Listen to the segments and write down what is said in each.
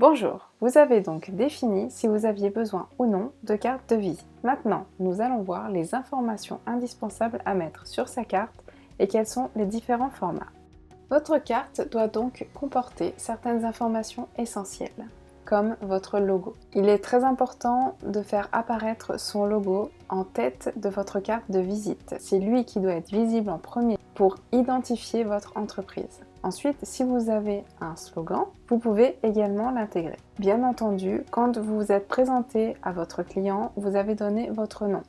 Bonjour, vous avez donc défini si vous aviez besoin ou non de carte de visite. Maintenant, nous allons voir les informations indispensables à mettre sur sa carte et quels sont les différents formats. Votre carte doit donc comporter certaines informations essentielles, comme votre logo. Il est très important de faire apparaître son logo en tête de votre carte de visite. C'est lui qui doit être visible en premier pour identifier votre entreprise. Ensuite, si vous avez un slogan, vous pouvez également l'intégrer. Bien entendu, quand vous vous êtes présenté à votre client, vous avez donné votre nom.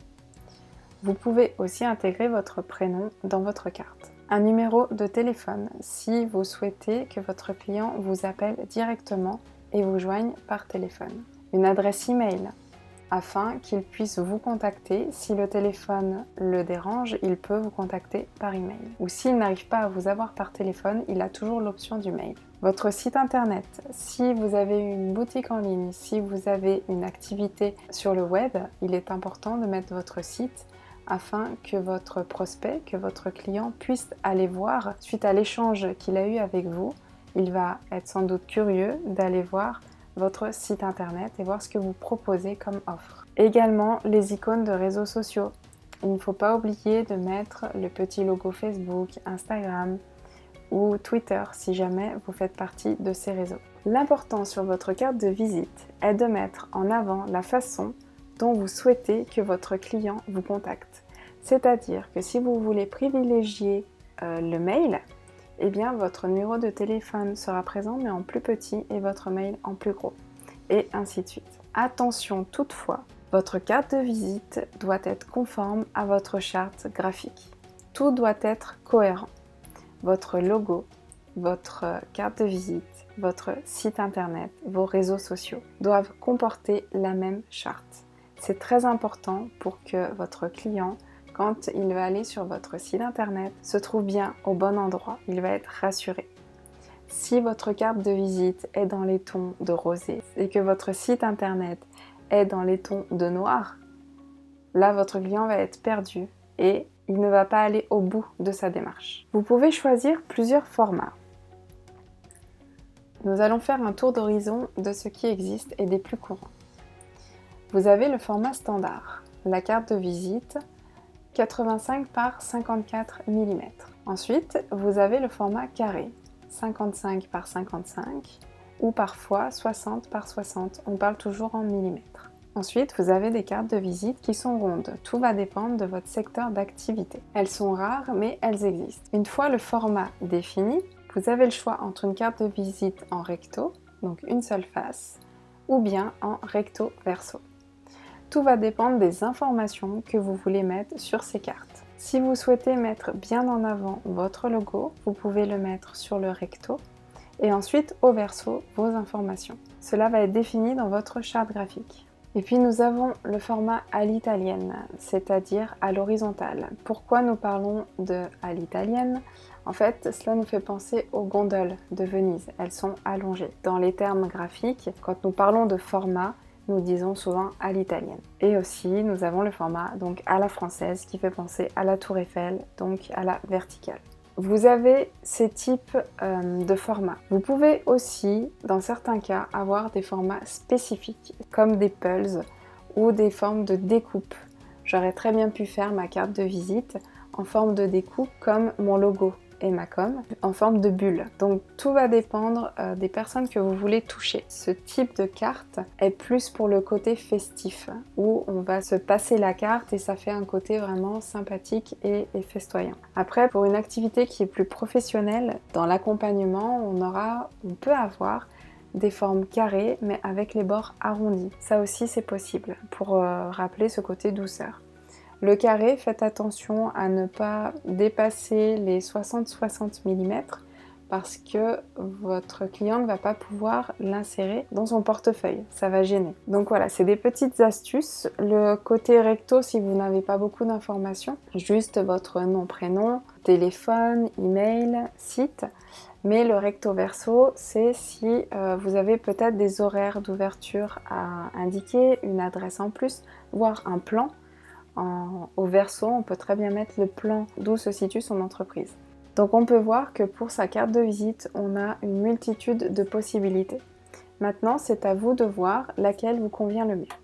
Vous pouvez aussi intégrer votre prénom dans votre carte. Un numéro de téléphone si vous souhaitez que votre client vous appelle directement et vous joigne par téléphone. Une adresse email afin qu'il puisse vous contacter. Si le téléphone le dérange, il peut vous contacter par email. Ou s'il n'arrive pas à vous avoir par téléphone, il a toujours l'option du mail. Votre site internet, si vous avez une boutique en ligne, si vous avez une activité sur le web, il est important de mettre votre site afin que votre prospect, que votre client puisse aller voir suite à l'échange qu'il a eu avec vous. Il va être sans doute curieux d'aller voir votre site internet et voir ce que vous proposez comme offre. Également les icônes de réseaux sociaux. Il ne faut pas oublier de mettre le petit logo Facebook, Instagram ou Twitter si jamais vous faites partie de ces réseaux. L'important sur votre carte de visite est de mettre en avant la façon dont vous souhaitez que votre client vous contacte. C'est-à-dire que si vous voulez privilégier le mail, eh bien votre numéro de téléphone sera présent mais en plus petit et votre mail en plus gros, et ainsi de suite. Attention toutefois, votre carte de visite doit être conforme à votre charte graphique. Tout doit être cohérent. Votre logo, votre carte de visite, votre site internet, vos réseaux sociaux doivent comporter la même charte. C'est très important pour que votre client, quand il va aller sur votre site internet, se trouve bien au bon endroit. Il va être rassuré. Si votre carte de visite est dans les tons de rosé et que votre site internet est dans les tons de noir, là votre client va être perdu et il ne va pas aller au bout de sa démarche. Vous pouvez choisir plusieurs formats. Nous allons faire un tour d'horizon de ce qui existe et des plus courants. Vous avez le format standard, la carte de visite 85 par 54 mm. Ensuite, vous avez le format carré, 55 par 55 ou parfois 60 par 60. On parle toujours en millimètres. Ensuite, vous avez des cartes de visite qui sont rondes. Tout va dépendre de votre secteur d'activité. Elles sont rares, mais elles existent. Une fois le format défini, vous avez le choix entre une carte de visite en recto, donc une seule face, ou bien en recto verso. Tout va dépendre des informations que vous voulez mettre sur ces cartes. Si vous souhaitez mettre bien en avant votre logo, vous pouvez le mettre sur le recto et ensuite au verso vos informations. Cela va être défini dans votre charte graphique. Et puis nous avons le format à l'italienne, c'est-à-dire à l'horizontale. Pourquoi nous parlons de à l'italienne ? En fait, cela nous fait penser aux gondoles de Venise. Elles sont allongées. Dans les termes graphiques, quand nous parlons de format, nous disons souvent à l'italienne. Et aussi, nous avons le format donc à la française qui fait penser à la tour Eiffel, donc à la verticale. Vous avez ces types de formats. Vous pouvez aussi, dans certains cas, avoir des formats spécifiques, comme des pulls ou des formes de découpe. J'aurais très bien pu faire ma carte de visite en forme de découpe comme mon logo et ma com en forme de bulle. Donc tout va dépendre des personnes que vous voulez toucher. Ce type de carte est plus pour le côté festif, où on va se passer la carte et ça fait un côté vraiment sympathique et festoyant. Après, pour une activité qui est plus professionnelle, dans l'accompagnement, on peut avoir des formes carrées mais avec les bords arrondis. Ça aussi c'est possible pour rappeler ce côté douceur. Le carré, faites attention à ne pas dépasser les 60-60 mm parce que votre client ne va pas pouvoir l'insérer dans son portefeuille, ça va gêner. Donc voilà, c'est des petites astuces. Le côté recto, si vous n'avez pas beaucoup d'informations, juste votre nom, prénom, téléphone, email, site. Mais le recto verso, c'est si vous avez peut-être des horaires d'ouverture à indiquer, une adresse en plus, voire un plan. Au verso, on peut très bien mettre le plan d'où se situe son entreprise. Donc on peut voir que pour sa carte de visite, on a une multitude de possibilités. Maintenant, c'est à vous de voir laquelle vous convient le mieux.